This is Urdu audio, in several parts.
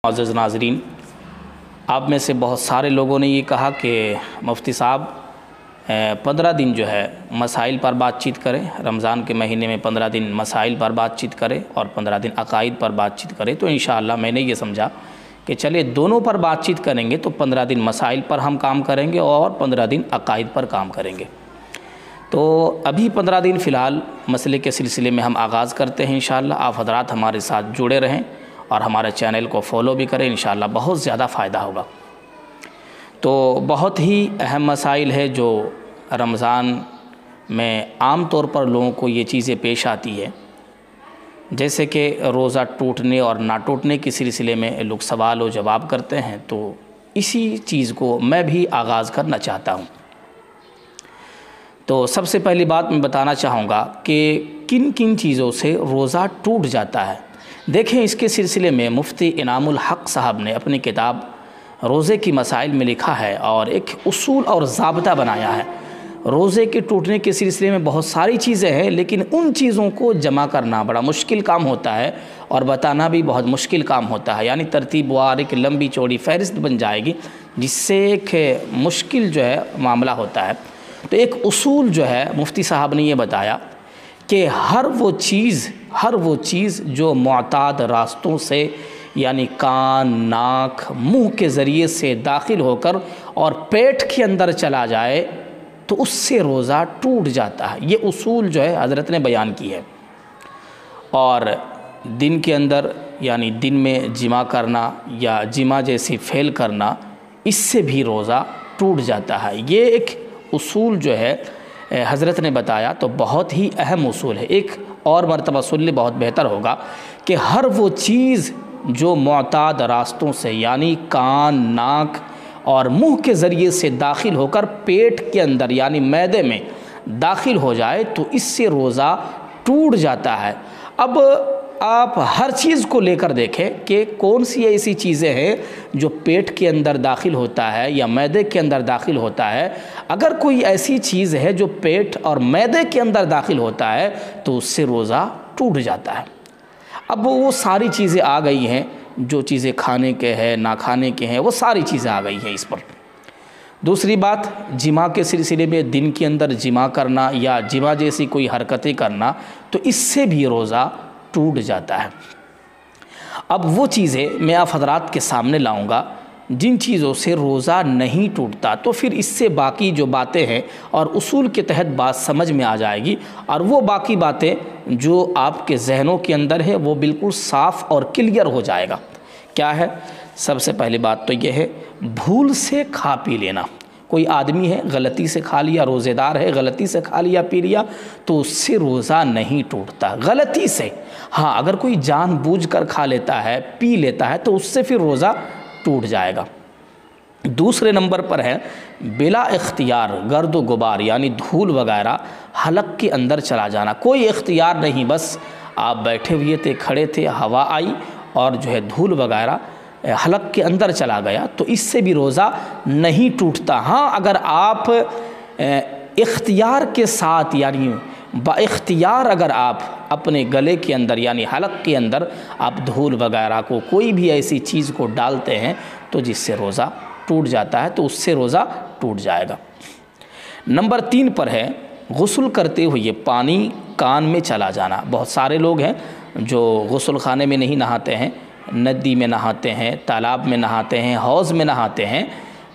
معزز ناظرین، آپ میں سے بہت سارے لوگوں نے یہ کہا کہ مفتی صاحب 15 دن جو ہے مسائل پر بات چیت کریں، رمضان کے مہینے میں 15 دن مسائل پر بات چیت کریں اور 15 دن عقائد پر بات چیت کریں۔ تو انشاءاللہ میں نے یہ سمجھا کہ چلے دونوں پر بات چیت کریں گے تو 15 دن مسائل پر ہم کام کریں گے اور 15 دن عقائد پر کام کریں گے۔ تو ابھی 15 دن فی الحال مسئلے کے سلسلے میں ہم آغاز کرتے ہیں انشاءاللہ۔ آپ حضرات ہمارے ساتھ جڑے رہیں اور ہمارے چینل کو فالو بھی کریں، انشاءاللہ بہت زیادہ فائدہ ہوگا۔ تو بہت ہی اہم مسائل ہے جو رمضان میں عام طور پر لوگوں کو یہ چیزیں پیش آتی ہے، جیسے کہ روزہ ٹوٹنے اور نہ ٹوٹنے کے سلسلے میں لوگ سوال و جواب کرتے ہیں، تو اسی چیز کو میں بھی آغاز کرنا چاہتا ہوں۔ تو سب سے پہلی بات میں بتانا چاہوں گا کہ کن کن چیزوں سے روزہ ٹوٹ جاتا ہے۔ دیکھیں، اس کے سلسلے میں مفتی انعام الحق صاحب نے اپنی کتاب روزے کی مسائل میں لکھا ہے اور ایک اصول اور ضابطہ بنایا ہے۔ روزے کے ٹوٹنے کے سلسلے میں بہت ساری چیزیں ہیں، لیکن ان چیزوں کو جمع کرنا بڑا مشکل کام ہوتا ہے اور بتانا بھی بہت مشکل کام ہوتا ہے، یعنی ترتیب وار ایک لمبی چوڑی فہرست بن جائے گی، جس سے ایک مشکل جو ہے معاملہ ہوتا ہے۔ تو ایک اصول جو ہے مفتی صاحب نے یہ بتایا کہ ہر وہ چیز جو معتاد راستوں سے یعنی کان، ناک، منہ کے ذریعے سے داخل ہو کر اور پیٹ کے اندر چلا جائے تو اس سے روزہ ٹوٹ جاتا ہے۔ یہ اصول جو ہے حضرت نے بیان کی ہے۔ اور دن کے اندر یعنی دن میں جمع کرنا یا جمع جیسی فعل کرنا، اس سے بھی روزہ ٹوٹ جاتا ہے۔ یہ ایک اصول جو ہے حضرت نے بتایا تو بہت ہی اہم اصول ہے۔ ایک اور مرتبہ سن لے، بہت بہتر ہوگا کہ ہر وہ چیز جو معتاد راستوں سے یعنی کان، ناک اور منہ کے ذریعے سے داخل ہو کر پیٹ کے اندر یعنی معدے میں داخل ہو جائے تو اس سے روزہ ٹوٹ جاتا ہے۔ اب آپ ہر چیز کو لے کر دیکھیں کہ کون سی ایسی چیزیں ہیں جو پیٹ کے اندر داخل ہوتا ہے یا معدے کے اندر داخل ہوتا ہے۔ اگر کوئی ایسی چیز ہے جو پیٹ اور معدے کے اندر داخل ہوتا ہے تو اس سے روزہ ٹوٹ جاتا ہے۔ اب وہ ساری چیزیں آ گئی ہیں، جو چیزیں کھانے کے ہیں، نہ کھانے کے ہیں، وہ ساری چیزیں آ گئی ہیں اس پر۔ دوسری بات، جمع کے سلسلے میں دن کے اندر جمع کرنا یا جمع جیسی کوئی حرکتیں کرنا، تو اس سے بھی روزہ ٹوٹ جاتا ہے۔ اب وہ چیزیں میں آپ حضرات کے سامنے لاؤں گا جن چیزوں سے روزہ نہیں ٹوٹتا، تو پھر اس سے باقی جو باتیں ہیں اور اصول کے تحت بات سمجھ میں آ جائے گی، اور وہ باقی باتیں جو آپ کے ذہنوں کے اندر ہے وہ بالکل صاف اور کلیئر ہو جائے گا۔ کیا ہے؟ سب سے پہلی بات تو یہ ہے، بھول سے کھا پی لینا۔ کوئی آدمی ہے غلطی سے کھا لیا، روزے دار ہے غلطی سے کھا لیا پی لیا، تو اس سے روزہ نہیں ٹوٹتا، غلطی سے۔ ہاں، اگر کوئی جان بوجھ کر کھا لیتا ہے، پی لیتا ہے، تو اس سے پھر روزہ ٹوٹ جائے گا۔ دوسرے نمبر پر ہے بلا اختیار گرد و غبار یعنی دھول وغیرہ حلق کے اندر چلا جانا۔ کوئی اختیار نہیں، بس آپ بیٹھے ہوئے تھے، کھڑے تھے، ہوا آئی اور جو ہے دھول وغیرہ حلق کے اندر چلا گیا، تو اس سے بھی روزہ نہیں ٹوٹتا۔ ہاں، اگر آپ اختیار کے ساتھ یعنی با اختیار اگر آپ اپنے گلے کے اندر یعنی حلق کے اندر آپ دھول وغیرہ کو کوئی بھی ایسی چیز کو ڈالتے ہیں تو جس سے روزہ ٹوٹ جاتا ہے، تو اس سے روزہ ٹوٹ جائے گا۔ نمبر 3 پر ہے غسل کرتے ہوئے پانی کان میں چلا جانا۔ بہت سارے لوگ ہیں جو غسل خانے میں نہیں نہاتے ہیں، ندی میں نہاتے ہیں، تالاب میں نہاتے ہیں، حوض میں نہاتے ہیں،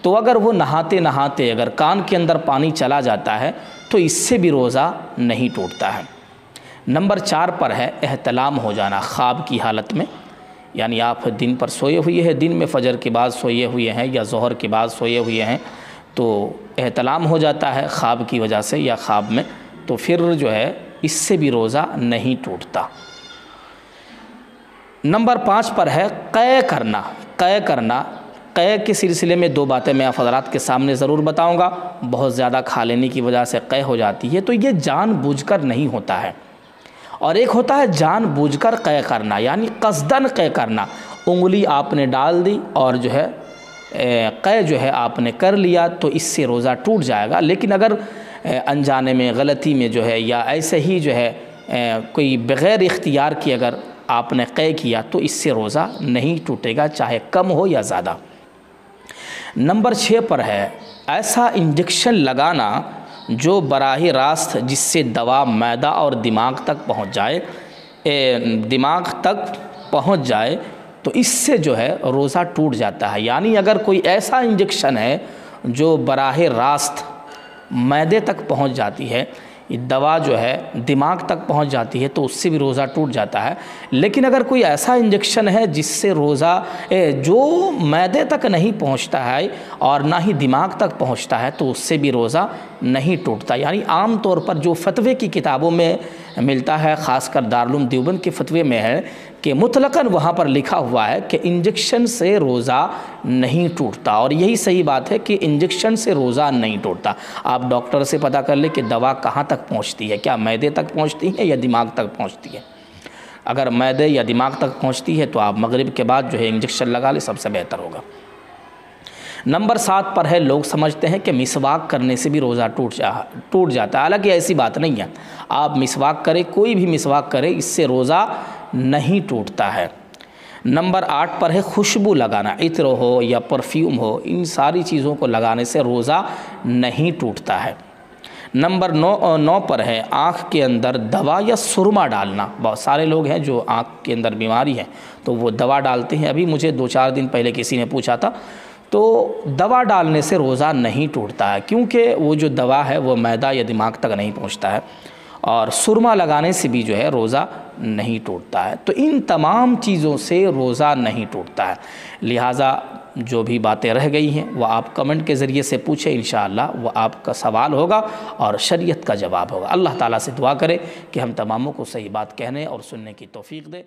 تو اگر وہ نہاتے نہاتے اگر کان کے اندر پانی چلا جاتا ہے تو اس سے بھی روزہ نہیں ٹوٹتا ہے۔ نمبر 4 پر ہے احتلام ہو جانا خواب کی حالت میں، یعنی آپ دن پر سوئے ہوئے ہیں، دن میں فجر کے بعد سوئے ہوئے ہیں یا ظہر کے بعد سوئے ہوئے ہیں، تو احتلام ہو جاتا ہے خواب کی وجہ سے یا خواب میں، تو پھر جو ہے اس سے بھی روزہ نہیں ٹوٹتا۔ نمبر 5 پر ہے قے کرنا۔ قے کے سلسلے میں 2 باتیں میں آپ حضرات کے سامنے ضرور بتاؤں گا۔ بہت زیادہ کھا لینے کی وجہ سے قے ہو جاتی ہے، تو یہ جان بوجھ کر نہیں ہوتا ہے، اور ایک ہوتا ہے جان بوجھ کر قے کرنا یعنی قصدن قے کرنا۔ انگلی آپ نے ڈال دی اور جو ہے قے جو ہے آپ نے کر لیا تو اس سے روزہ ٹوٹ جائے گا۔ لیکن اگر انجانے میں غلطی میں جو ہے یا ایسے ہی جو ہے کوئی بغیر اختیار کی اگر آپ نے قے کیا تو اس سے روزہ نہیں ٹوٹے گا، چاہے کم ہو یا زیادہ۔ نمبر 6 پر ہے ایسا انجیکشن لگانا جو براہ راست جس سے دوا معدہ اور دماغ تک پہنچ جائے تو اس سے جو ہے روزہ ٹوٹ جاتا ہے۔ یعنی اگر کوئی ایسا انجیکشن ہے جو براہ راست معدے تک پہنچ جاتی ہے، دوا جو ہے دماغ تک پہنچ جاتی ہے تو اس سے بھی روزہ ٹوٹ جاتا ہے۔ لیکن اگر کوئی ایسا انجیکشن ہے جس سے روزہ جو معدے تک نہیں پہنچتا ہے اور نہ ہی دماغ تک پہنچتا ہے تو اس سے بھی روزہ نہیں ٹوٹتا۔ یعنی عام طور پر جو فتوے کی کتابوں میں ملتا ہے، خاص کر دارالعلوم دیوبند کے فتوے میں ہے کہ مطلقاً وہاں پر لکھا ہوا ہے کہ انجیکشن سے روزہ نہیں ٹوٹتا، اور یہی صحیح بات ہے کہ انجیکشن سے روزہ نہیں ٹوٹتا۔ آپ ڈاکٹر سے پتہ کر لیں کہ دوا کہاں تک پہنچتی ہے، کیا معدے تک پہنچتی ہے یا دماغ تک پہنچتی ہے۔ اگر معدے یا دماغ تک پہنچتی ہے تو آپ مغرب کے بعد جو ہے انجیکشن لگا لیں، سب سے بہتر ہوگا۔ نمبر 7 پر ہے لوگ سمجھتے ہیں کہ مسواک کرنے سے بھی روزہ ٹوٹ جاتا ہے، حالانکہ ایسی بات نہیں ہے۔ آپ مسواک کریں، کوئی بھی مسواک کرے، اس سے روزہ نہیں ٹوٹتا ہے۔ نمبر 8 پر ہے خوشبو لگانا، عطر ہو یا پرفیوم ہو، ان ساری چیزوں کو لگانے سے روزہ نہیں ٹوٹتا ہے۔ نمبر 9 پر ہے آنکھ کے اندر دوا یا سرما ڈالنا۔ بہت سارے لوگ ہیں جو آنکھ کے اندر بیماری ہے تو وہ دوا ڈالتے ہیں۔ ابھی مجھے 2-4 دن پہلے کسی نے پوچھا تھا، تو دوا ڈالنے سے روزہ نہیں ٹوٹتا ہے، کیونکہ وہ جو دوا ہے وہ معدہ یا دماغ تک نہیں پہنچتا ہے، اور سرما لگانے سے بھی جو ہے روزہ نہیں ٹوٹتا ہے۔ تو ان تمام چیزوں سے روزہ نہیں ٹوٹتا ہے۔ لہٰذا جو بھی باتیں رہ گئی ہیں وہ آپ کمنٹ کے ذریعے سے پوچھیں، انشاءاللہ وہ آپ کا سوال ہوگا اور شریعت کا جواب ہوگا۔ اللہ تعالیٰ سے دعا کرے کہ ہم تماموں کو صحیح بات کہنے اور سننے کی توفیق دے۔